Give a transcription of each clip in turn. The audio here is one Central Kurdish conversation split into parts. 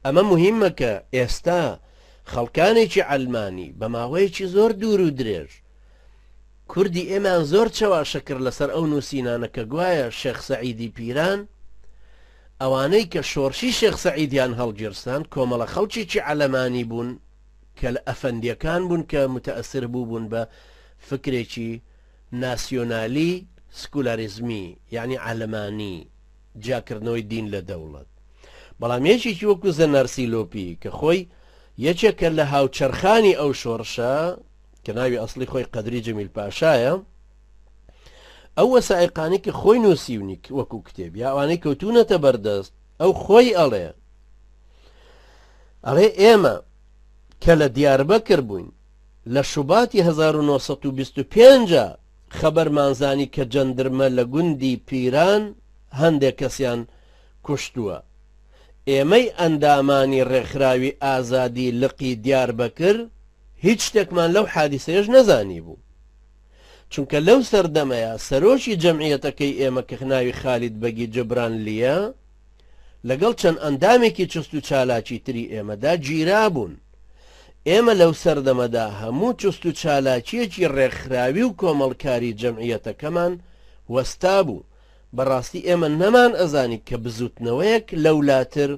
ئەمە مهمە کە ئێستا خەڵکانێکی عەلمانی بە ماوەیەکی زۆر دوور و درێژ کوردی ئێمان زۆر چاواشە کرد لەسەر ئەو نووسینانە کە گوایە شێخ سەعیدی پیران ئەوانەی کە شۆڕشی شێخ سەعیدیان هەڵگیرستان کۆمەڵە خەڵکێکی عەلەمانی بوون کە لە ئەفەندیەکان بوون کە متەئەسر بوون بە فکرێکی ناسیۆنالی سکولاریزمی یعنی عەلەمانی جاکردنەوەی دین لە دەوڵەت. بەڵام یەکێکی وەکو زەنارسی لۆپی کە خۆی یەکێکە لە هاوچەرخانی ئەو شۆڕشە کە ناوی ئەسڵی خۆی قەدری جەمیل پاشایە، ئەو وەسائقانی کە خۆی نووسیونی وەکو کتێب یا ئەوانەی کەوتونەتە بەردەست ئەو خۆی ئەڵێ ئێمە کە لە دیاربەکر بووین لە شوباتی 1925 خەبەرمانزانی کە جەندرمە لە گوندی پیران هەندێک کەسیان کوشتووە. ئێمەی ئەندامانی ڕێکخراوی ئازادی لقی دیاربەکر هیچ شتێکمان لەو حادیسەیەش نەزانی بوو، چونکە لەو سەردەمەیە سەرۆکی جەمعیەتەکەی ئێمە کە ناوی خالید بەگی جبران لیە لەگەڵ چەند ئەندامێکی چست و چالاکی تری ئێمەدا گیرا بوون. ئێمە لەو سەردەمەدا هەموو چست و چالاکیەکی ڕێکخراوی و کۆمەڵکاری جەمعیەتەکەمان وەستا بوو. بەڕاستی ئێمە نەمان ئەزانی کە بزوتنەوەیەک لەولاتر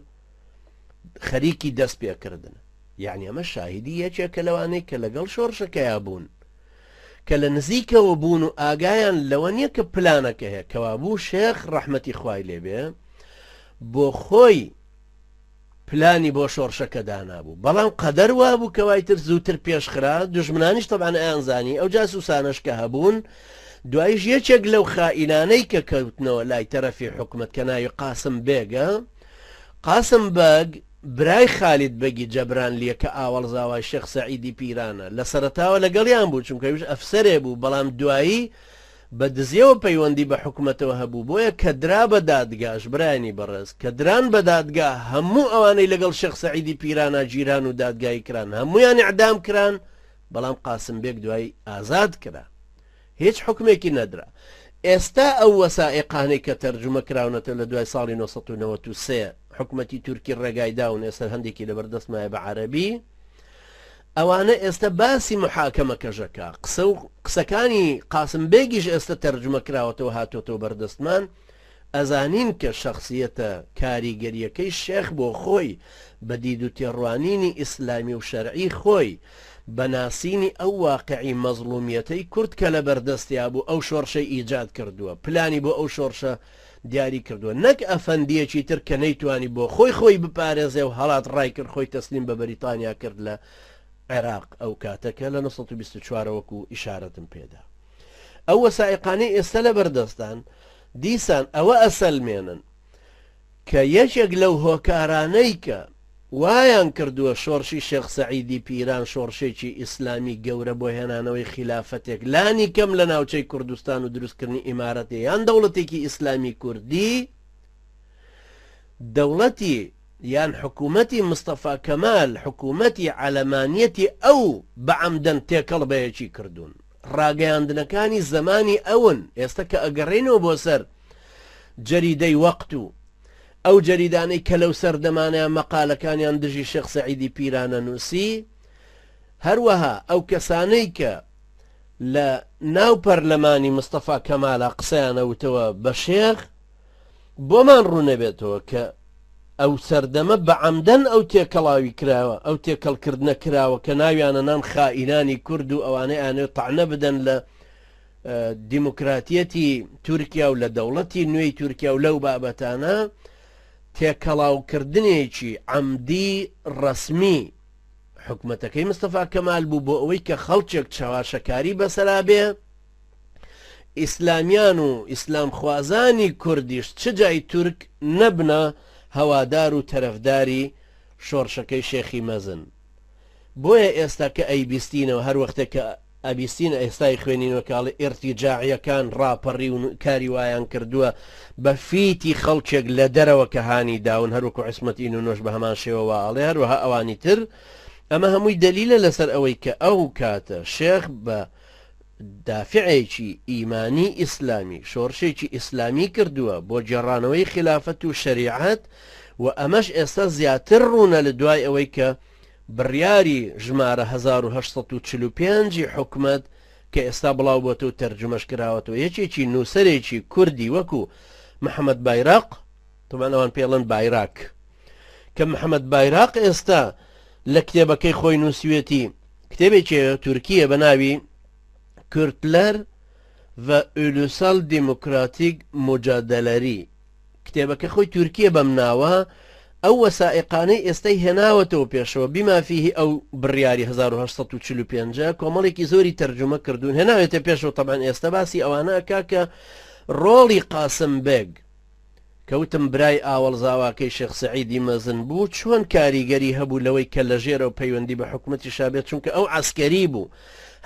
خەریکی دەست پێکردن. یعنی ئەمە شاهیدی یەکێکە لەوانەی کە لەگەڵ شۆڕشەکەیا بوون کە لە نزیکەوە بوون و ئاگایان لەوە نییە کە پلانەکە هەیە کەوا بوو شێخ ڕەحمەتی خوای لێبێ بۆ خۆی پلانی بۆ شۆڕشەکە دانابوو، بەڵام قەدەر وا بوو کەوایتر زووتر پێشخرا دژمنانیش تەبعاً ئەیانزانی ئەو جاسوسانەش کە هەبوون دوایش یەکێک لەو خائینانەی کە کەوتنەوە لای تەرەفی حکومەت کە ناوی قاسم بێگە، قاسم بەگ برای خالید بەگی جەبران لیە کە ئاوەڵزاوای شێخ سەعیدی پیرانە لە سەرەتاوە لەگەڵیان بوو چونکەویش ئەفسەرێ بوو، بەڵام دوایی بە دزیەوە پەیوەندی بە حکومەتەوە هەبوو بۆیە کە درا بە دادگاش برایانی بەڕێز کە دران بە دادگا هەموو ئەوانەی لەگەڵ شێخ سەعیدی پیرانە گیران و دادگای کران هەمویان ئیعدام کران، بەڵام قاسم بێگ دوایی ئازاد کرا، هیچ حکمێکی نەدرا. ئێستا ئەو وەسائقانەی کە تەرجمە کراونەتە لە دوای ساڵی 1993 حکومەتی تورکی ڕێگایداون ئێستا هەندێکی لەبەردەستمایە بە عەرەبی، ئەوانە ئێستا باسی محاکەمەکەژەکە قسەکانی قاسم بێگیش ئێستا تەرجمە کراوەتەوە هاتۆتەوە بەردەستمان. ئەزانین کە شخصیەتە کاریگەریەکەی شێخ بۆ خۆی بە دید و تێڕوانینی ئیسلامی و شەرعی خۆی بەناسینی ئەو واقعی مەزڵومیەتەی کورد کە لە بەردەستیا بوو ئەو شۆڕشەی ئیجاد کردووە، پلانی بۆ ئەو شۆڕشە دیاری کردووە، نەک ئەفەندیەکی تر کە نەیتوانی بۆ خۆی بپارێزێ و هەڵات ڕای کرد خۆی تەسلیم بە بەریتانیا کرد لە عێراق ئەو کاتەکە لە 1924 وەکو ئیشارەتم پێدا. ئەو وەسائقانەی ئێستا لە بەردەستان دیسان ئەوە ئەسەلمێنن کە یەکێک لەو هۆکارانەی کە وایان کردووە شۆڕشی شێخ سەعیدی پیران شۆڕشێکی ئیسلامی گەورە بۆ هێنانەوەی خلافەتێک لانی کەم لە ناوچەی کوردستان و دروستکردنی ئیمارەتێ یان دەوڵەتێکی ئیسلامی کوردی، دەوڵەتی یان حکوومەتی مستەفا کەمال حکوومەتی عەلەمانیەتی ئەو بەعەمدەن تێکەڵ بەیەکی کردوون. ڕاگەیاندنەکانی زمانی ئەون ئێستا کە ئەگەڕێنەوە بۆ سەر جەریدەی وەقت و ئەو جەریدانەی کە لەو سەردەمانەیە مەقالەکانیان دژی شێخ سەعیدی پیرانە نووسی، هەروەها ئەو کەسانەی کە لە ناو پەرلەمانی مستەفا کەمالە قسەیانەوتەوە بە شێخ بۆمان ڕوونەبێتەوە کە ئەو سەردەمە بەعەمدەن ئەو تێکەڵاوی کراوە ئەو تێکەڵکردنە کراوە کە ناویانە نان خائینانی کورد و ئەوانەی ئانێ تەعنە بدەن لە دیموکراتیەتی تورکیا و لە دەوڵەتی نوێی تورکیا و لەو بابەتانە تێکەڵاوکردنێکی عەمدی ڕەسمی حکومەتەکەی مستەفا کەمال بوو بۆ ئەوەی کە خەڵکێک چاواشەکاری بەسەرا بێ، ئیسلامیان و ئیسلام خوازانی کوردیش چ جای تورک نەبنە هەوادار و تەرەفداری شۆڕشەکەی شێخی مەزن. بۆیە ئێستا کە ئەیبیستینەوە هەر وەختێک کە ئەبیستین ئێستای خوێنینەوە کاڵی ئێرتیجاعیەکان ڕاپەڕی و کاری وایان کردووە بە فیتی خەڵکێک لە دەرەوە کە هانی داون هەروەکو عیسمەتین و نۆش بە هەمان شێوەوە ئاڵێ هەروەها ئەوانی تر. ئەمە هەمووی دەلیلە لەسەر ئەوەی کە ئەو کاتە شێخ بە دافعێکی ئیمانی ئیسلامی شۆڕشێکی ئیسلامی کردووە بۆ جێڕانەوەی خلافەت و شەریعەت و ئەمەش ئێستا زیاتر ڕوونە لە دوای ئەوەی کە بڕیاری ژمارە 1945 حکومت کە ئێستا بڵاو بۆتە و تەرجمەش کراوەتەوە یەکێکی نووسەرێکی کوردی وەکو محەممەد بایراق تۆمان ئەوان پێڵەن بایراک کە محەممەد بایراق ئێستا لە کتێبەکەی خۆی نووسوێتی کتێبێکی تورکیە بە ناوی کورتلەر و ئولوسال دیموکراتیک مجادلەری کتێبەکە خۆی تورکیە بەم ناوە ئەو وەسائقانەی ئێستای هێناوەتەوە پێشەوە بیمافیهی ئەو بڕیاری 1945 کۆمەڵێکی زۆری تەرجمە کردوون هێناوێتە پێشەوە طبعاً ئێستا باسی ئەوانە ئەکا کە ڕۆڵی قاسم بێگ کەوتم برای ئاوەڵزاواکەی شێخ سەعیدی مەزن بوو چۆن کاریگەری هەبوو لەوەی کە لە ژێرە و پەیوەندی بە حکومەتی شابێت چونکە ئەو عسکەری بوو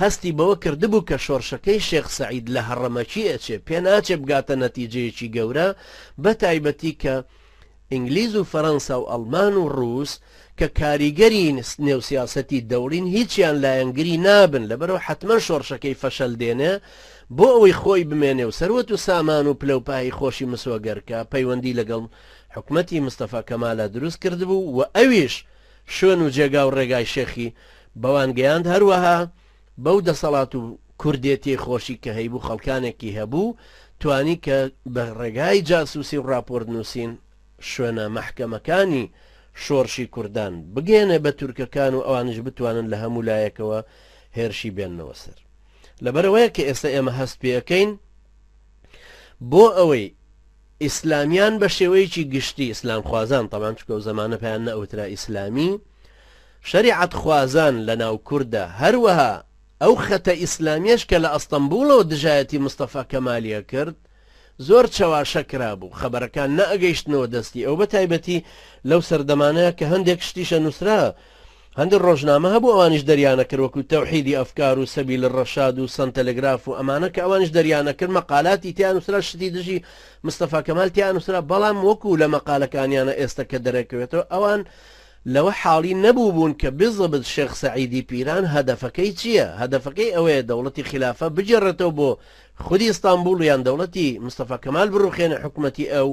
هەستی بەوە کردبوو کە شۆڕشەکەی شێخ سەعید لە هەڕەمەکی ئەچێ پێ ناچێ بگاتە نەتیجەیەکی گەورە بە تایبەتی کە ئینگلیز و فەڕەنسا و ئەڵمان و ڕووس کە کاریگەری نێوسیاسەتی دەوڵین هیچیان لایەنگری نابن لەبەرەوە حتمما شۆڕشەکەی فەشەل دێنێ بۆ ئەوەی خۆی بمێنێ و سەروەت و سامان و پلەپایی خۆشی مسۆگەرکە پەیوەندی لەگەڵ حکومەتی مستەفا کەمالە دروست کردبوو و ئەویش شوێن و جێگا و ڕێگای شێخی بەوان گەیاند هەروەها بەو دەسەڵات و کوردێتی خۆشی کە هەیبوو خەڵکانێکی هەبوو توانی کە بە ڕێگای جاسوسی و راپۆرت نووسین شوێنە مەحکەمەکانی شۆڕشی کوردان بگێنێ بە تورکەکان و ئەوانش بتوانن لە هەموو لایەکەوە هێرشی بێننەوە سەر لەبەرەوەیە کە ئێستا ئێمە هەست پێەکەین بۆ ئەوەی ئیسلامیان بە شێوەیەکی گشتی ئیسلام خوازان طبعاً چکە و زەمانە پێیان نەئوترا ئیسلامی شریعەت خوازان لە ناو کووردە هەروەها ئەو خەتە ئیسلامیەش کە لە ئەستەمبوڵەوە دژایەتی مستەفا کەمالیە کرد زۆر چاواشە کرابوو خەبەرەکان نەئەگەیشتنەوە دەستی ئەو بە تایبەتی لەو سەردەمانەیە کە هەندێک شتیشە نووسرا هەندێک ڕۆژنامە هەبوو ئەوانیش دەریانە کرد وەکو تەوحیدی ئەفکار و سەبیل الڕەشاد و سەن تەلەگراف و ئەمانە کە ئەوانیش دەریانە کرد مەقالاتی تیان نووسرا شتی دژی مستەفا کەمال تیان نووسرا بەڵام وەکو لە مەقالەکانیانە ئێستا کە دەرەکەوێتەوە ئەوان لەوە حاڵی نەبوو بوون کە بزبط شێخ سەعیدی پیران هەدەفەکەی چییە هەدەفەکەی ئەوەیە دەوڵەتی خلافە بجێڕێتەوە بۆ خودی ئستانبول یان دەوڵەتی مستەفا کەمال بڕوخێنە حکومەتی ئەو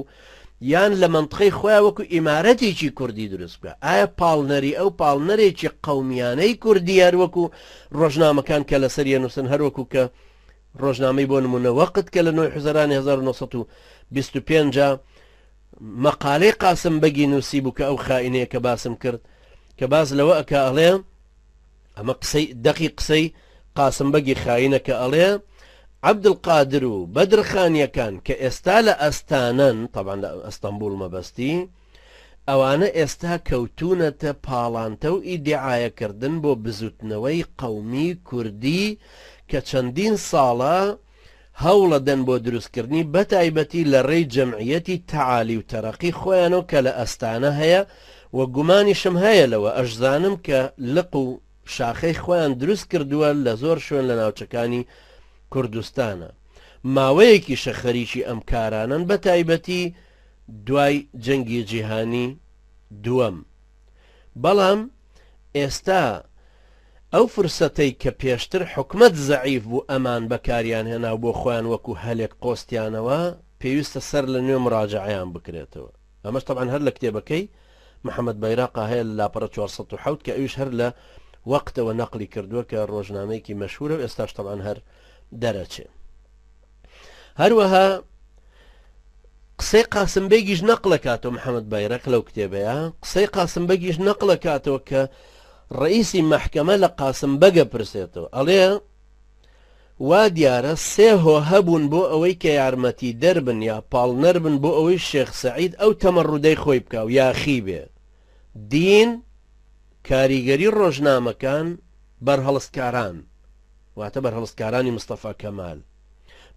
یان لە منطقەی خۆیان وەکو ئیمارەتێکی کوردی دروست بکە ئایا پاڵنەری ئەو پاڵنەرێکی قەومیانەی کوردی هەروەکو ڕۆژنامەکان کە لەسەریە نووسن هەروەکو کە ڕۆژنامەی بۆ نمونە وەقت کە لە 1925 مەقالەی قاسم بەگی نووسی بوو کە ئەو خائینەیە کە باسم کرد کە باز لەوە ئەکە ئەڵێ ئەمە قسەی دەقی قسەی قاسم بەگی خائینە کە ئەڵێ عەبدولقادر و بەدرخانیەکان کە ئێستا لە ئەستانن طبعا لە ئەستەمبول مەبەستی ئەوانە ئێستا کەوتونەتە پاڵانتە و ئیدعایەکردن بۆ بزوتنەوەی قەومی کوردی کە چەندین ساڵە هەوڵە دەن بۆ دروستکردنی بە تایبەتی لە ڕێی جەمعیەتی تەعالی و تەرەقی خۆیانەوە کە لە ئەستانە هەیە و گومانیشم هەیە لەوە ئەشزانم کە لق و شاخەی خۆیان دروست کردووە لە زۆر شوێن لە ناوچەکانی کوردستانە ماوەیەکی شەخەریکی ئەم کارانن بە تایبەتی دوای جەنگی جیهانی دووەم بەڵام ئێستا ئەو فرسەتەی کە پێشتر حکومەت زەعیف بوو ئەمان بەکاریان هێنا بۆ خۆیان وەکو هەلێک قۆستیانەوە پێویستە سەر لە نوێ مراجعیان بکرێتەوە ئەمەش طبعا هەر لە کتێبەکەی محەممەد بایراقا هەیە لە لاپەرە 407 کە ئەویش هەر لە وەقتەوە نەقلی کردووە کە ڕۆژنامەیەکی مەشهورە و ئێستاش طبعا هەر دەرەچێ هەروەها قسەی قاسم بێگیش نەقلەکاتەوە محەممەد بایراق لەو کتێبەیە قسەی قاسم بەگیش نەقلەکاتەوە کە ڕئیسی مەحکەمە لە قاسم بەگە پرسێتەوە ئەڵێ وا دیارە سێ هۆ هەبوون بۆ ئەوەی کە یارمەتی دەربن یا پاڵنەر بن بۆ ئەوەی شێخ سەعید ئەو تەمەڕودەی خۆی بکاو یاخی بێ دین کاریگەری ڕۆژنامەکان بەرهەڵستکاران واتە بەرهەڵستکارانی مستەفا کەمال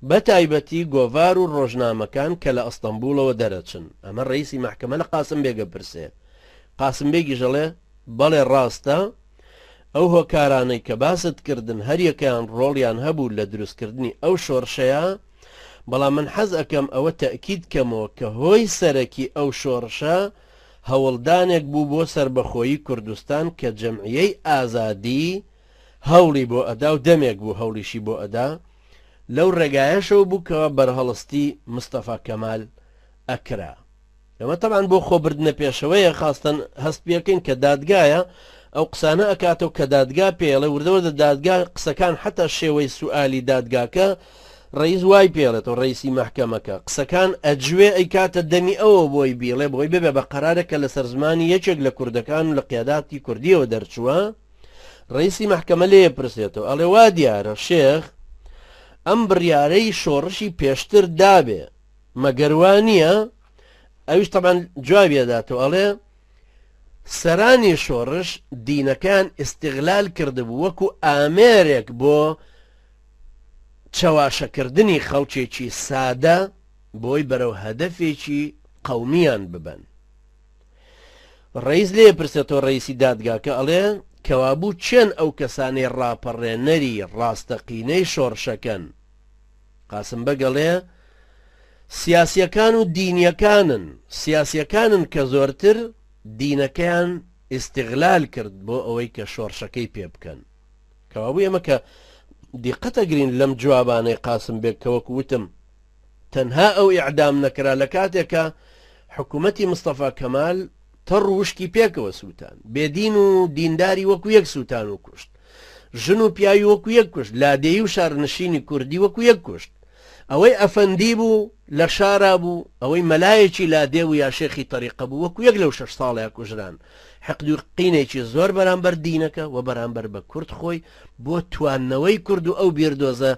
بە تایبەتی گۆڤار و ڕۆژنامەکان کە لە ئەستەمبولەوە دەرەچن ئەمە ڕئیسی مەحکەمە لە قاسم بێگە پرسێ قاسم بێگی ژەڵێ بەڵێ ڕاستە ئەو هۆکارانەی کە باست کردن هەریەکەیان ڕۆڵیان هەبوو لە دروستکردنی ئەو شۆڕشەیە بەڵام من حەز ئەەکەم ئەوە تەئکید کەمەوە کە هۆی سەرەکی ئەو شۆڕشە هەوڵدانێک بوو بۆ سربەخۆیی کوردستان کە جەمعیەی ئازادی هەوڵی بۆ ئەدا و دەمێک بوو هەوڵیشی بۆ ئەدا لەو ڕێگایەشەوە بوو کەوە بەرهەڵستی مستەفا کەمال ئەکرا ئەمە طبعاً بۆ خۆبردنە پێشەوەیە خاستن هەست پێکەین کە دادگایە ئەو قسانە ئەکاتەوە کە دادگا پێڵێ وردەوەدە دادگا قسەکان حتا شێوەی سوئالی دادگاکە ڕئیس وای پێڵێتەوە ڕئیسی مەحکەمەکە قسەکان ئەجوێ ئەی کاتە دەمی ئەوە بۆی بیڵێ بۆی ببێ بە قەرارێکە لەسەر زمانی یەکێک لە کوردەکان و لە قیاداتی کوردیەوە دەرچووە ڕئیسی مەحکەمە لێ پرسێتەوە ئەڵێ وا دیارە شێخ ئەم بڕیارەی شۆڕشی پێشتر دابێ مەگەروانیە ئەویش تەبەن جوابیەداتەوە ئەڵێ سەرانی شۆڕش دینەکان ئیستیغلال کردبوو وەکو ئامێرێک بۆ چەواشەکردنی خەڵکێکی سادە بۆی بەرەو هەدەفێکی قەومیان ببن ڕئیس لێ پرسێتەوە ڕئیسی دادگاکە ئەڵێ کەوابوو چێن ئەو کەسانەی ڕاپەڕێنەری ڕاستەقینەی شۆڕشەکەن قاسم بەگەڵێ سیاسیەکان و دینیەکانن سیاسیەکانن کە زۆرتر دینەکەیان ئیستیغلال کرد بۆ ئەوەی کە شۆڕشەکەی پێ بکەن کەوابوو ئێمە کە دیقەتە گرین لەم جوابانەی قاسم بێک کەوەکو وتم تەنها ئەو ئیعدام نەکرا لە کاتێکە حکوومەتی مستەفا کەمال تەڕ وشکی پێکەوە سووتان بێدین و دینداری وەکو یەک سووتان و کوشت ژن و پیاوی وەکو یەک کوشت لادێی و شارنشینی کوردی وەکو یەک کوشت ئەوەی ئەفەندی بوو لە شارا بوو ئەوەی مەلایەکی لادێ و یا شێخی تەریقە بوو وەکو یەک لەو 6 ساڵەیە کوژران حەقد و قینێکی زۆر بەرامبەر دینەکە و بەرامبەر بە کورد خۆی بۆ تواننەوەی کورد و ئەو بیردۆزە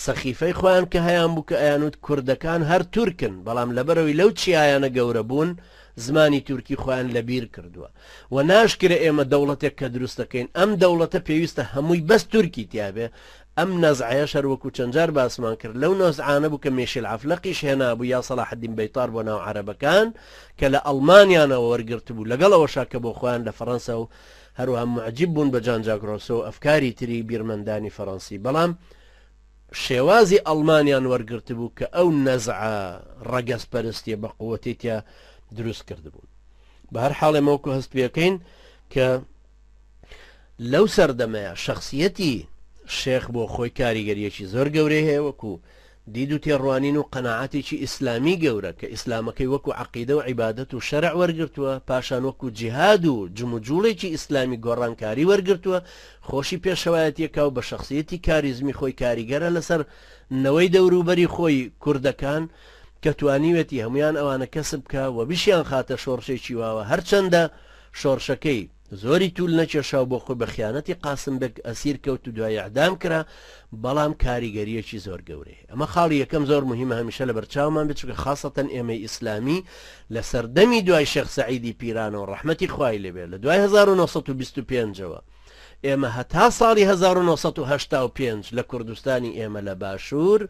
سەخیفەی خۆیان کە هەیان بوو کە ئەیانوت کوردەکان هەر تورکن بەڵام لەبەرەوەی لەو چیایانە گەورە بوون زمانی تورکی خۆیان لەبیر کردووە و ناشکرە ئێمە دەوڵەتێک کە دروستەکەین ئەم دەوڵەتە پێویستە هەمووی بەس تورکی تیابێ ئەم نەزعەیە شەروەکو چەندجار باسمان کرد لەو نەزعانە بوو کە مێشیل عەفلەقیش هێنا بوو یا سەلاح الدین بەیتار بۆ ناو عەرەبەکان کە لە ئەڵمانیانەوە وەرگرت بوو لەگەڵ ئەوەشا کە بۆ خۆیان لە فەڕەنسا و هەروەها معجب بوون بە جان ژاک ڕۆسۆ و ئەفکاری تری بیرمەندانی فەڕەنسی بەڵام شێوازی ئەڵمانیان وەرگرت بوو کە ئەو نەزعە ڕەگەزپەرستیە بە قووەتی تیا دروست کردبوون بە هەر حاڵ ئێمەوەکو هەست پێکەین کە لەو سەردەمەیە شەخسیەتی شێخ بۆ خۆی کاریگەریەکی زۆر گەورەی هەیە وەکو دید و تێڕوانین و قەناعەتێکی ئیسلامی گەورە کە ئیسلامەکەی وەکو عەقیدە و عیبادەت و شەرع وەرگرتووە پاشان وەکو جیهاد و جموجوڵێکی ئیسلامی گۆڕانکاری وەرگرتووە خۆشی پێشەوایەتیەکە و بە شەخسیەتی کاریزمی خۆی کاریگەرە لەسەر نەوەی دەوروبەری خۆی کوردەکان کە توانیوێتی هەمویان ئەوانە کەسب بکە و بیشیان خاتە شۆڕشێکی واوە هەرچەندە شۆڕشەکەی زۆری توول نەکێشاو بۆ خۆی بە خیانەتی قاسم بێک ئەسیر کەوت و دوای ئەعدام کرا بەڵام کاریگەریەکی زۆر گەورەیە ئەمە خاڵی یەکەم زۆر مهمە هەمیشە لە بەرچاومان بێت چونکە خاصەتەن ئێمەی ئیسلامی لە سەردەمی دوای شێخ سەعیدی پیرانەوە ڕەحمەتی خوای لێبێ لە دوای 1925ەوە ئێمە هەتا ساڵی 1985 لە کوردستانی ئێمە لە باشوور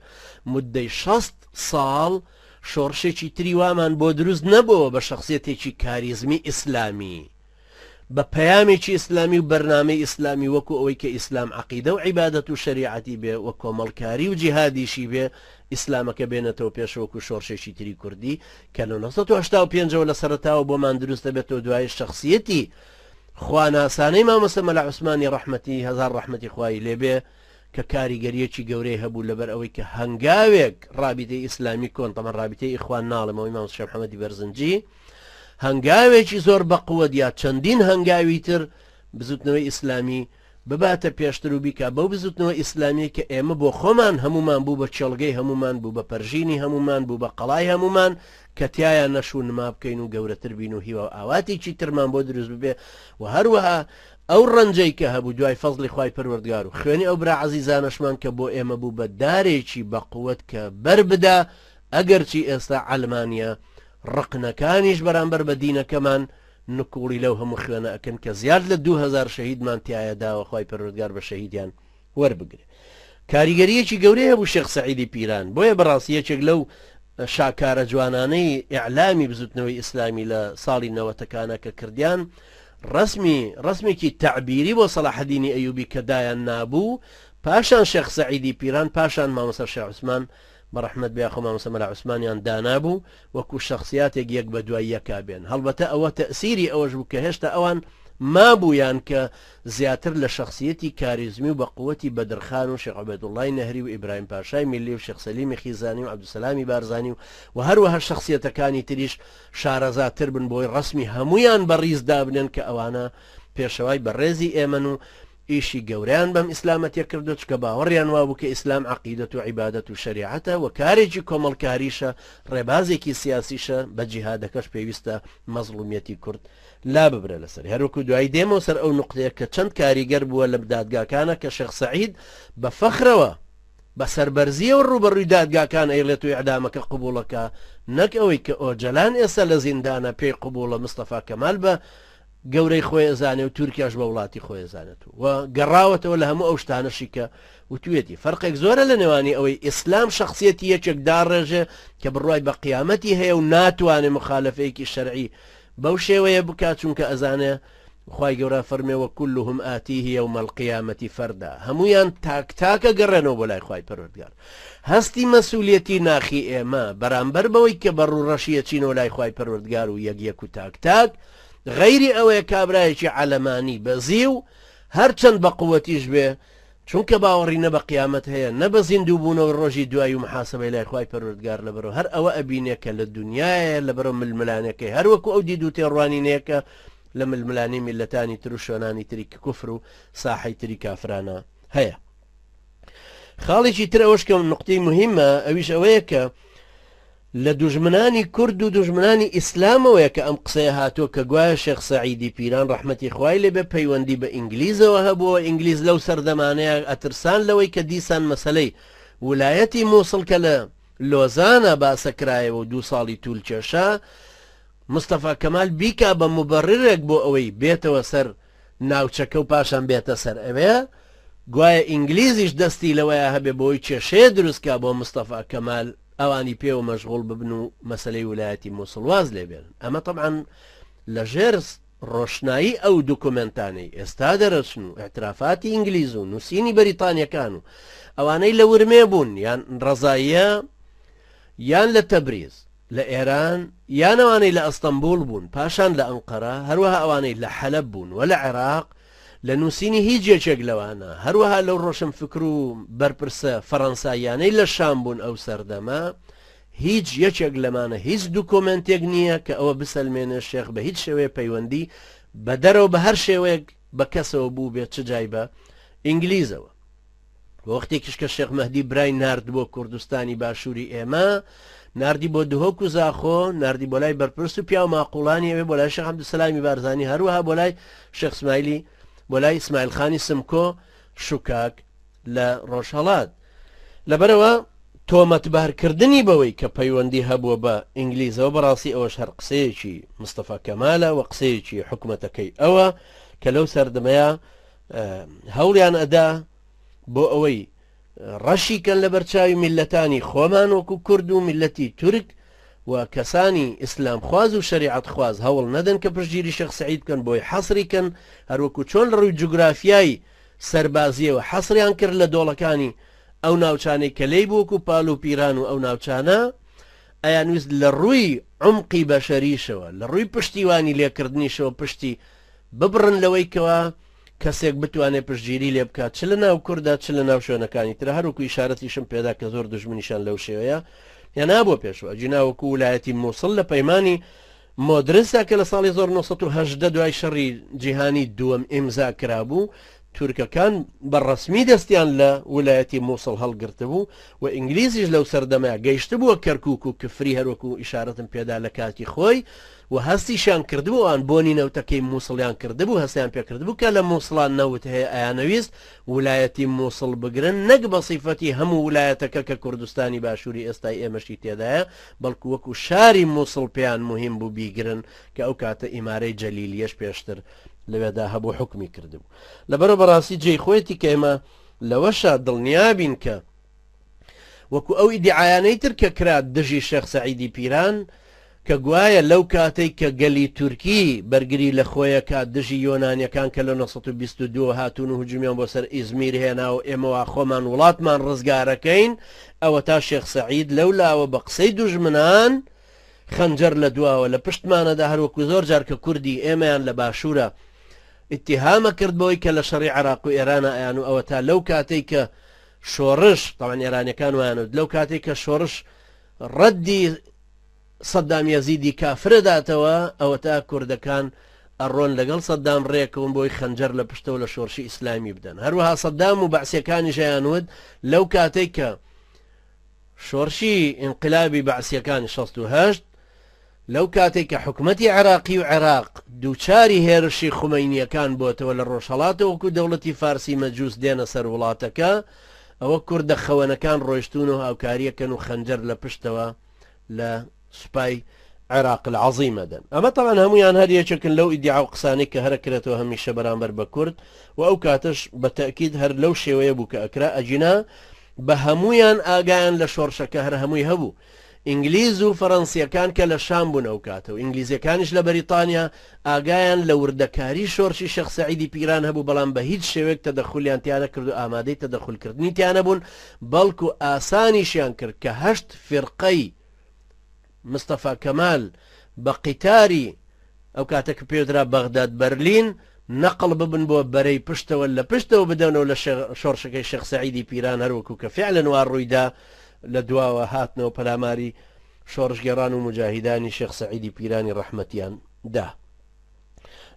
مدەی 60 ساڵ شۆڕشێکی تری وامان بۆ دروست نەبووە بە شخصیەتێکی کاریزمی ئیسلامی بە پەیامێکی ئیسلامی و بەرنامەی ئیسلامی وەکو ئەوەی کە ئیسلام عەقیدە و عیبادەت و شەریعەتی بێ و کۆمەڵکاری و جیهادیشی بێ ئیسلامەکە بێنێتەوە پێشەوەکو شۆڕشێکی تری کوردی کە لە 1985 لە سەرەتاوە بۆمان دروستە بێتەوە دوای شخصیەتی خواناسانەی مامۆستا مەلا عوسمانی ڕەحمەتی هەزار ڕەحمەتی خوای لێبێ کە کاریگەریەکی گەورەی هەبوو لەبەر ئەوەی کە هەنگاوێک ڕابطەی ئیسلامی کۆن تەمەن ڕابطەی ئیخوان ناڵێمەوەی مامۆستا شێخ محەممەدی بەرزنجی هەنگاوێکی زۆر بەقووە یا چەندین هەنگاوی تر بزوتنەوەی ئیسلامی بباتە پێشتر و بیکە بەو بزوتنەوە ئیسلامی کە ئێمە بۆ خۆمان هەمومان بوو بە چێڵگەی هەمومان بوو بە پەرژینی هەمومان بوو بە قەڵای هەمومان کە تایە نەشوو نما بکەین و گەورەتر بین و هیوا ئاواتێکی ترمان بۆ دروست ببێ و هەروەها ئەو ڕەنجەی کە هەبوو دوای فەزڵی خوای پەروەردگار و خوێنی ئەو برا عەزیزانەشمان کە بۆ ئێمە بوو بە دارێکی بەقووەت کە بەربدا ئەگەرچی ئێستا ئەلمانیا ڕقنەکانیش بەرامبەر بە دینەکەمان نکوڵی لەو هەموو خوێنە ئەکەن کە زیاد لە 2000 شەهیدمان تایەداوە خوای پەروەردگار بە شەهیدیان وەربگرێ کاریگەریەکی گەورەی هەبوو شێخ سەعیدی پیران بۆیە بەڕاستی یەکێک لەو شاکارە جوانانەی ئیعلامی بزوتنەوەی ئیسلامی لە ساڵی 90ەکانە کە کردیان ڕسمێکی تعبیری بۆ سەلاح الدینی ئەیوبی کە دایان نابوو پاشان شێخ سەعیدی پیران پاشان مامۆستا شێخ عوسمان بەڕەحمەت بیا خۆ مامۆستا مەلا عوسمانیان دانابوو وەکو شخصیاتێک یەک بە دوای یەکا بێن هەڵبەتە ئەوە تەئسیری ئەوەش بوو کە هێشتا ئەوان مابوویان کە زیاتر لە شخصیەتی کاریزمی و بە قووەتی بەدرخان و شێخ عوبەیدوڵڵای نەهری و ئیبراهیم پاشای میلی و شێخ سەلیمی خیزانی و عەبدولسەلامی بارزانی و هەروەها شخصیەتەکانی تریش شارەزاتر بن بۆی ڕسمی هەمویان بەڕیزدا بنێن کە ئەوانە پێشەوای بەڕێزی ئێمەن و ئیشی گەوریان بەم ئیسلامەتیە کردو چکە باوەڕیان وابوو کە ئیسلام عەقیدەت و عیبادەت و شەریعەتە و کارێکی کۆمەڵکاریشە ڕێبازێکی سیاسیشە بە جیهادەکەش پێویستە مەزڵومیەتی کورد لا ببرە لەسەر هەروەکو دوای دێمەوە سەر ئەو نقطەیە کە چەند کاریگەر بووە لە دادگاکانە کە شێخ سەعید بە فەخرەوە بە سەربەرزیە و ڕوبەڕووی دادگاکان ئەیڵێت و ئیعدامەکە قبوڵەکە نەک ئەوەی کە ئۆجەلان ئێستا لە زیندانە پێی قبوڵە مستەفا کەمال بە گەورەی خۆی ئەزانێ و تورکیاش بە وڵاتی خۆی ئەزانێت و گەڕاوەتەوە لە هەموو ئەو شتانەشی کە وتوێتی فەرقێک زۆرە لە نێوانی ئەوەی ئیسلام شخصیەتی یەکێک داڕێژێ کە بڕوای بە قیامەتی هەیە و ناتوانێ مخالفەیەکی شەرعی بەو شێوەیە بکات چونکە ئەزانێ خوای گەورە فەرمێوە كلهم آتيه يوم القيامة فردا هەمویان تاکتاکە گەڕێنەوە بۆ لای خوای پەروەردگار هەستی مەسئولیەتی ناخی ئێمە بەرامبەر بەوەی کە بەڕوو ڕەشیە چینەوە لای خوای پەروەردگار و یەک و تاک غەیری ئەوەیە کابرایەکی عەلەمانی بەزی و هەرچەند بە قووەتیش بێ چونکە باوەڕی نە بە قیامەت هەیە نە بە زیندوو بوونەوە ڕۆژی دوای و محاسبەی لای خوای پەروەردگار لەبەرەوە هەر ئەوە ئەبینێ کە لە دنیایە لەبەرەوە ململانەکەی هەروەکو ئەو دید و تێڕوانینەیەکە لە ململانی میلەتانی تر و شوێنانی تری کوفر و ساحەی تری کافرانە هەیە. خاڵێکی تر ئەوەش کە نقطەی مهمە ئەویش ئەوەیە کە لە دوژمنانی کورد و دوژمنانی ئیسلامەوەیە کە ئەم قسەیە هاتۆ کە گوایە شێخ سەعیدی پیران ڕەحمەتی خوای لێبێ پەیوەندی بە ئینگلیزەوە هەبووە ئینگلیز لەو سەردەمانەیە ئەترسان لەوەی کە دیسان مەسەلەی ویلایەتی مووسڵ کە لە لۆزانە باسەکرایەوە و 2 ساڵی توول کێشە مستەفا کەمال بیکا بە مبەڕێک بۆ ئەوەی بێتەوە سەر ناوچەکە و پاشان بێتە سەر ئەوێ گوایە ئینگلیزیش دەستی لەوەیە هەبێ بۆی کێشەیە دروستکە بۆ مستەفا کەمال ئەوانی پێوە مەشغوڵ ببن و مەسلەی ویلایەتی مووسڵ واز لێبێن ئەمە طبعاً لە ژێر ڕۆشنایی ئەو دوکومنتانەی ئێستا دەرەچن و ئەترافاتی ئینگلیز و نووسینی بەریتانیەکان و ئەوانەی لە ورمێ بوون یان ڕەزاییە یان لە تەبریز لە ئێران یانەوانەی لە ئەستەمبول بوون پاشان لە ئەنقەرە هەروەها ئەوانەی لە حەلەب بوون و لە عێراق لە نووسینی هیچ یەکێک لەوانە هەروەها لەو ڕۆشن فکر و بەرپرسە فەڕەنساییانەی لە شام بوون ئەو سەردەما هیچ یەکێک لەمانە هیچ دوکۆمنتێک نییە کە ئەوە بسەلمێنێ شێخ بە هیچ شێوەیە پەیوەندی بە دەرەوە بە هەر شێوەیەک بە کەسەوە بوو بێت چ جای بە ئینگلیزەوە وەختێکیش کە شێخ مەهدی برای نارد بۆ کوردستانی باشووری ئێمە ناردی بۆ دهۆک و زاخۆ ناردی بۆ لای بەرپرس و پیا و ماقوڵانی ئەوێ بۆ لای شێخ عەبدولسەلامی بارزانی هەروەها بۆ لای شێخ اسماعیلی بۆ لای ئیسماعیل خانی سمکۆ شوکاک لە ڕۆژهەڵات لەبەرەوە تۆمەتبارکردنی بەوەی کە پەیوەندی هەبووە بە ئینگلیزەوە بەڕاستی ئەوەش هەر قسەیەکی مستەفا کەمالە و قسەیەکی حکومەتەکەی ئەوە کە لەو سەردەمەیە هەوڵیان ئەدا بۆ ئەوەی ڕەشیکەن لە بەرچاوی میلەتانی خۆمان وەکو کورد و میلەتی تورک و کەسانی ئیسلام خواز و شریعەت خواز هەوڵ نەدەن کە پشتگیری شێخ سەعید بکەن بۆی حەسریکەن هەروەکو چۆن لە ڕووی جوگرافیایی سەربازیەوە حەسریان کرد لە دۆڵەکانی ئەو ناوچانەی کە لێی بووکو پاڵ و پیران و ئەو ناوچانە ئەیانویست لە ڕووی عمقی بەشەریشەوە لە ڕووی پشتیوانی لێکردنیشەوە پشتی ببڕن لەوەی کەوە کەسێک بتوانێت پشتگیری لێ بکات چ لە ناو کووردا چ لە ناو شوێنەکانی ترە هەروەکو ئیشارەتیشم پێدا کە زۆر دژمنیشان لەو شێوەیە یا نابۆ پێشوە جناوەکو ویلایەتی مووسڵ لە پەیمانی مۆدرسا کە لە ساڵی 1970 دوای شەڕی جیهانی دووەم ئیمزا کرابوو تورکەکان بەڕەسمی دەستیان لە ویلایەتی مووسڵ هەڵگرتە بوو و ئینگلیزیش لەو سەردەمەیە گەیشتە بووە کەرکووک و کفری هەروەکو ئیشارەتم پێدا لە کاتی خۆی و هەستیشان کردبوو ئەوان بۆنی نەوتەکەی مووسڵیان کردبوو هەستیان پێکردبوو کە لە مووسڵان نەوت هەیە ئەیانەویست ویلایەتی مووسڵ بگرن نەک بە سیفەتی هەموو ویلایەتەکە کە کوردستانی باشووری ئێستای ئێمەشی تێدایە بەڵکو وەکو شاری مووسڵ پێیان مهم بوو بیگرن کە ئەو کاتە ئیمارەی جەلیلیەش پێشتر لەوێدا هەبوو حکمی کردبوو لەبەرەوە بەڕاستی جێی خۆیەتی کە ئێمە لەوەشە دڵنیابین کە وەکو ئەو ئیدعایانەی تر کە کرات دژی شێخ سەعیدی پیران کە گوایە لەو کاتەی کە گەلی تورکی بەرگری لە خۆیە کات دژی یۆنانیەکان کە لە 1922 هاتوون و هجومیان بۆ سەر ئیزمیر هێنا و ئێمەوە خۆمان وڵاتمان ڕزگارەکەین ئەوە تا شێخ سەعید لەولاوە بە قسەی دوژمنان خەنجەر لە دواوە لە پشتمانەدا هەروەکو زۆر جار کە کوردی ئێمەیان لە باشوورە اتهامە کرد بەوەی کە لە شەڕی عێراق و ئێرانە ئەیان و ئەوە تا لەو کاتێک کە شۆڕش تاوان ئێرانەکان وایانوت لەو کاتێک کە شۆڕش ڕەدی سەدام یەزیدی کافرەداتەوە ئەوە تا کوردەکان ئەڕۆن لەگەڵ سەدام ڕێکەون بۆی خەنجەر لە پشتەوە لە شۆڕشی ئیسلامی بدەن هەروەها سەدام و بەعسیەکانی ژیانوت لەو کاتێک کە شۆڕشی ئینقلابی بەعسیەکانی 68 لەو کاتێک کە حکومەتی عێراقی و عێراق دووچاری هێرشی خومەینیەکان بۆتەوە لە ڕۆژهەڵاتەوەکو دەوڵەتی فارسی مەجووس دێنە سەر وڵاتەکە ئەوە کوردە خەوەنەکان ڕۆیشتون و هاوکاریەکەن و خەنجەر لە پشتەوە لە سوپای عێراق العەظیمەدەن ئەمە تەمان هەمویان هەر یەکێکن لەو ئیدعا و قسانەی کە هەرەکرێتەوە هەمیشە بەرامبەر بە کورد و ئەو کاتەش بە تەئکید هەر لەو شێوەیە بوو کە ئەکرا ئەجینا بە هەمویان ئاگایان لە شۆڕشەکە هەر هەمووی هەبوو ئینگلیز و فەڕەنسیەکان کە لە شام بوون ئەو کاتەوە ئینگلیزیەکانیش لە بەریتانیا ئاگایان لە وردەکاری شۆڕشی شێخ سەعیدی پیران هەبوو بەڵام بە هیچ شێوەیەک تەدەخولیان تیانە کرد و ئامادەی تەدەخولکردنی تیانە بوون بەڵکو ئاسانیشیان کرد کە 8 فرقەی مستەفا کەمال بە قیتاری ئەو کاتێک پێدرا بەغداد بەرلین نەقڵ ببن بۆ بەرەی پشتەوە لە پشتەوە بدەنەوە لە شۆڕشەکەی شێخ سەعیدی پیران هەروەکو کە فعلەن وا ڕوویدا لە دواوە هاتنەوە پەلاماری شۆڕشگێڕان و مجاهیدانی شێخ سەعیدی پیرانی ڕەحمەتیان دا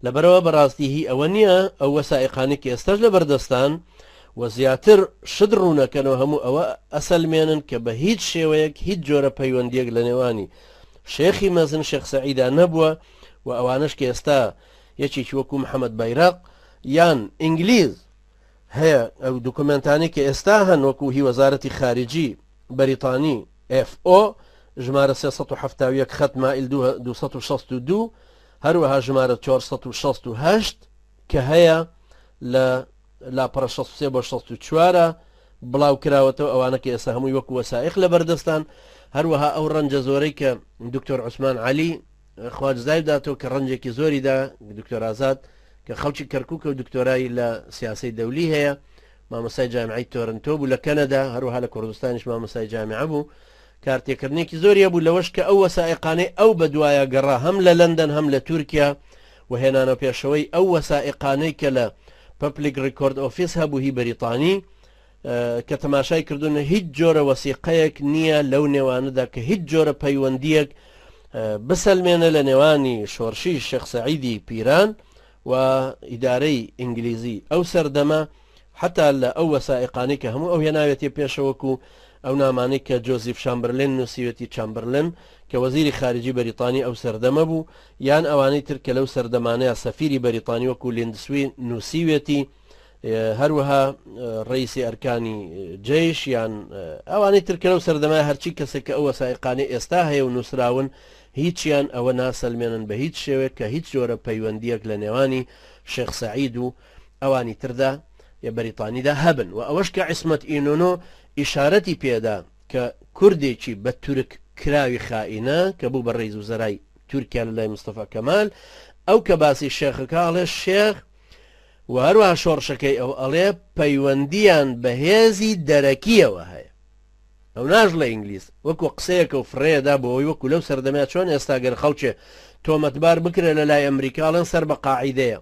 لەبەرەوە بەڕاستی هی ئەوە نییە ئەو وەسائقانی کە ئێستاش لە بەردەستان و زیاتر شت ڕوونەکەنەوە هەموو ئەوە ئەسەلمێنن کە بە هیچ شێوەیەک هیچ جۆرە پەیوەندیەک لە نێوانی شێخی مەزن شێخ سەعیدا نەبووە و ئەوانش کە ئێستا یەکێکی وەکو محەممەد بایراق یان ئینگلیز هەیە ئەو دوکومنتانی کە ئێستا هەن وەکو هی وەزارەتی خارجی بەریتانی FO ژمارە 370 خەت مائل 262 هەروەها ژمارە 468 کە هەیە لە لاپەڕە 63 بۆ 64 بڵاو کراوەتەوە ئەوانە کە ئێستا هەمووی وەکو وەسائق لە بەردەستان هەروەها ئەو ڕەنجە زۆرەی کە دکتۆر عوسمان عەلی خواجزای داتەوە کە ڕەنجێکی زۆریدا دکتۆر ئازاد کە خەڵکی کەرکووکە و دکتۆرای لە سیاسی دەولی هەیە مامۆستای جامعەی تۆرنتۆ بوو لە کەنەدا هەروەها لە کوردستانیش مامۆستای جامعە بوو کارتێکردنێکی زۆریە بوو لەوەش کە ئەو وەسائقانەی ئەو بەدوایە گەڕا هەم لە لەندەن هەم لە تورکیا و هێنانەوە پێشەوەی ئەو وەسائقانەی کە لە پبلیک ڕیکۆرد ئۆفیس هەبوو هی بەریتانی کە تەماشای کردوونە هیچ جۆرە وەسیقەیەک نییە لەو نێوانەدا کە هیچ جۆرە پەیوەندیەک بسەلمێنە لە نێوانی شۆڕشی شێخ سەعیدی پیران و ئیدارەی ئینگلیزی ئەو سەردەمە حتا لە ئەو وەسائقانی کە هەموو ئەو هێناوێتی پێشەوەکو ئەو نامانەی کە جۆزیف شامبرلین نووسیوەتی چامبرلن کە وەزیری خارجی بەریتانی ئەو سەردەمە بوو یان ئەوانەی تر کە لەو سەردەمانەیە سەفیری بەریتانی وەکو لیندسوی نووسیوێتی هەروەها ڕئیسی ئەرکانی جێش یان ئەوانەی تر کە لەو سەردەمای هەرچی کەسێک کە ئەو وەسائقانی ئێستا هەیە و نووسراون هیچیان ئەوە ناسەلمێنن بە هیچ شێوێک کە هیچ جۆرە پەیوەندیەک لە نێوانی شێخ سەعید و ئەوانی تردا یا بەریتانیدا هەبن و ئەوەش کە عیسمەت ئینۆنۆ ئیشارەتی پێدا کە کوردێکی بە تورک کراوی خائینە کە بوو بە ڕێز وزەرای تورکیا لە لای مستەفا کەمال ئەو کە باسی شێخەکەڵێ شێخ و هەروەها شۆڕشەکەی ئەو ئەڵێ پەیوەندیان بەهێزی دەرەکیەوە هەیە ئەو ناژ لە ئینگلیز وەکو قسەیەکە و فڕێدا بۆەوەی وەکو لەو سەردەمات چۆن ئێستاگەر خەڵکێ تۆمەتبار بکرێ لە لای ئەمریکاڵن سەر بە قاعیدەیە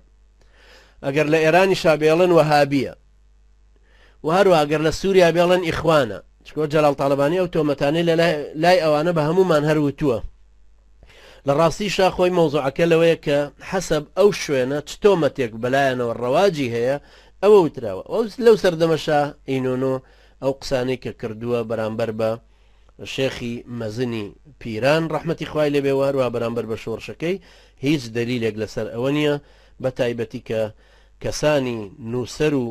ئەگەر لە ئێرانی شابێڵن وەهابیە و هەروە ئەگەر لە سووریا بێڵن ئیخوانە چکۆ جەلال تاالبانی ئەو تۆمەتانەی لە لای ئەوانە بە هەمومان هەروتووە لە ڕاستیشا خۆی مەوزوعەکە لەوەیە کە حەسەب ئەو شوێنە چ تۆمەتێک بەلایەنەوە ڕەواجی هەیە ئەوە وتراوە لەو سەردەمەشا ئینۆنۆ ئەو قسانەی کە کردووە بەرامبەر بە شێخی مەزنی پیران ڕەحمەتی خوای لێبێ وهروە بەرامبەر بە شۆڕشەکەی هیچ دەلیلێک لەسەر ئەوە نییە بە تایبەتی کە کەسانی نووسەر و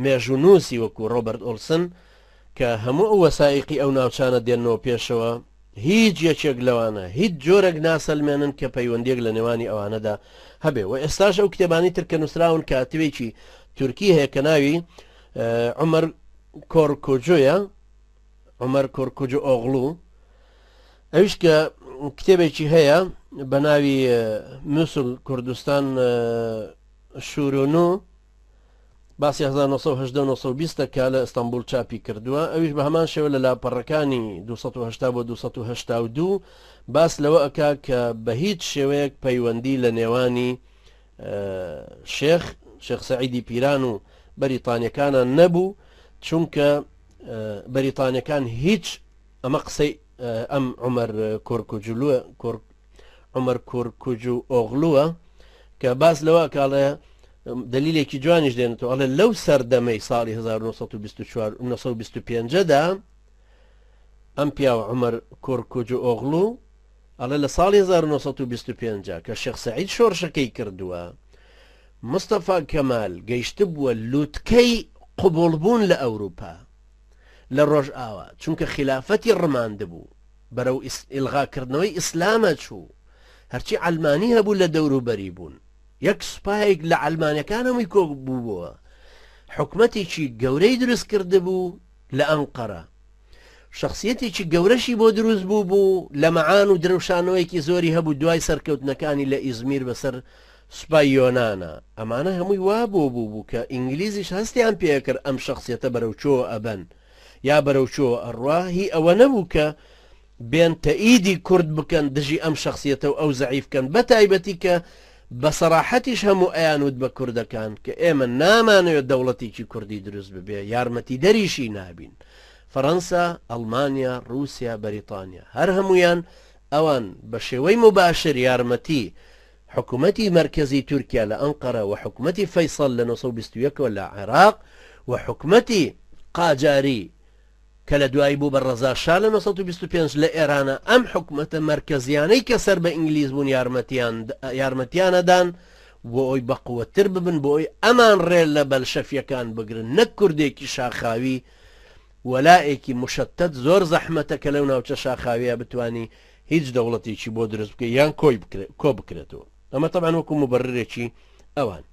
مێژونووسی وەکو ڕۆبەرت ئۆلسن کە هەموو ئەو وەسائقی ئەو ناوچانە دێنەوە پێشەوە هیچ یەکێک لەوانە هیچ جۆرەك ناسەلمێنن کە پەیوەندێک لە نێوانی ئەوانەدا هەبێ و ئێستاش ئەو کتێبانی تر کە نووسراون کاتوێکی تورکی هەیە کە ناوی عومەر کۆرکۆجۆیە عومەر کۆرکۆجۆ ئۆغڵوو ئەویش کە کتێبێکی هەیە بە ناوی مووسڵ کوردستان شورۆنۆ باسی 1920 کە لە ئەستەمبول چاپی کردووە ئەویش بە هەمان شێوە لە لاپەڕەکانی 280 بۆ 282 باس لەوە ئەکا کە بە هیچ شێوەیەک پەیوەندی لە نێوانی شێخ سەعیدی پیران و بەریتانیەکانان نەبوو، چونکە بەریتانیەکان هیچ ئەمە قسەی ئەم عومەر کورکوجو ئۆغڵووە کە باس لەوە کاڵێ دلیلێکی جوانیش دێنێتەوە، ئەڵێ لەو سەردەمەی ساڵی 1925دا ئەم پیاوە عومەر کورکوجو ئۆغڵوو ئەڵێ لە ساڵی 1925 کە شێخ سەعید شۆڕشەکەی کردووە، مستەفا کەمال گەیشت بووە لووتکەی قوبوڵبوون لە ئەوروپا لە ڕۆژئاوا، چونکە خلافەتی ڕماند بوو بەرەو ئیلغاکردنەوەی ئیسلامە چوو، هەرچی ئەلمانی هەبوو لە دەوروبەری بوون، یەک سوپایەک لە ئەلمانیەکانەوەی کۆک بووبەوە، حکومەتێکی گەورەی دروست کرده بوو لە ئەنقەرە، شخصیەتێکی گەورەشی بۆ دروست بوو لە مەعان و درەوشانەوەیکی زۆری هەبوو دوای سەرکەوتنەکانی لە ئیزمیر بەسەر سوپای یۆنانە. ئەمانە هەمووی وا بوو کە ئینگلیزیش هەستیان پێکرد ئەم شخصیەتە بەرەوچۆ ئەبەن یا بەرەوچۆ ئەڕوا، هی ئەوە نەبوو کە بێن تەئیدی کورد بکەن دژی ئەم شخصیەتە و ئەو زەعیفکەن، بە تایبەتی کە بە سەراحەتیش هەموو ئەیانوت بە کوردەکان کە ئێمە نامانەوێت دەوڵەتێکی کوردی دروست ببێ، یارمەتی دەریشی نابین. فەڕەنسا، ئەڵمانیا، رووسیا، بەریتانیا هەر هەمویان ئەوان بە شێوەی مباشر یارمەتی حکوومەتی مرکزی تورکیا لە ئەنقەرە و حکوومەتی فەیسەڵ لە 1920 لە عێراق و حکوومەتی قاجاری کە لە دوایی بوو بە ڕەزا شا لە 1925 لە ئێرانە، ئەم حکوومەتە مرکزیانەی کە سەر بە ئینگلیز بوون یارمەتیانەدان بۆ ئەوی بەقووەتر ببن، بۆ ئەوی ئەمان ڕێ لە بەلشەفیەکان بگرن، نەک کوردێکی شاخاوی وەلایەکی مشتت زۆر زەحمەتە کە لەو ناوچە شاخاویە بتوانی هیچ دەوڵەتێکی بۆ دروست بکە یان کۆ بکرێتەوە. ئەمە تەبعاً وەکو مبەررێکی ئەوان.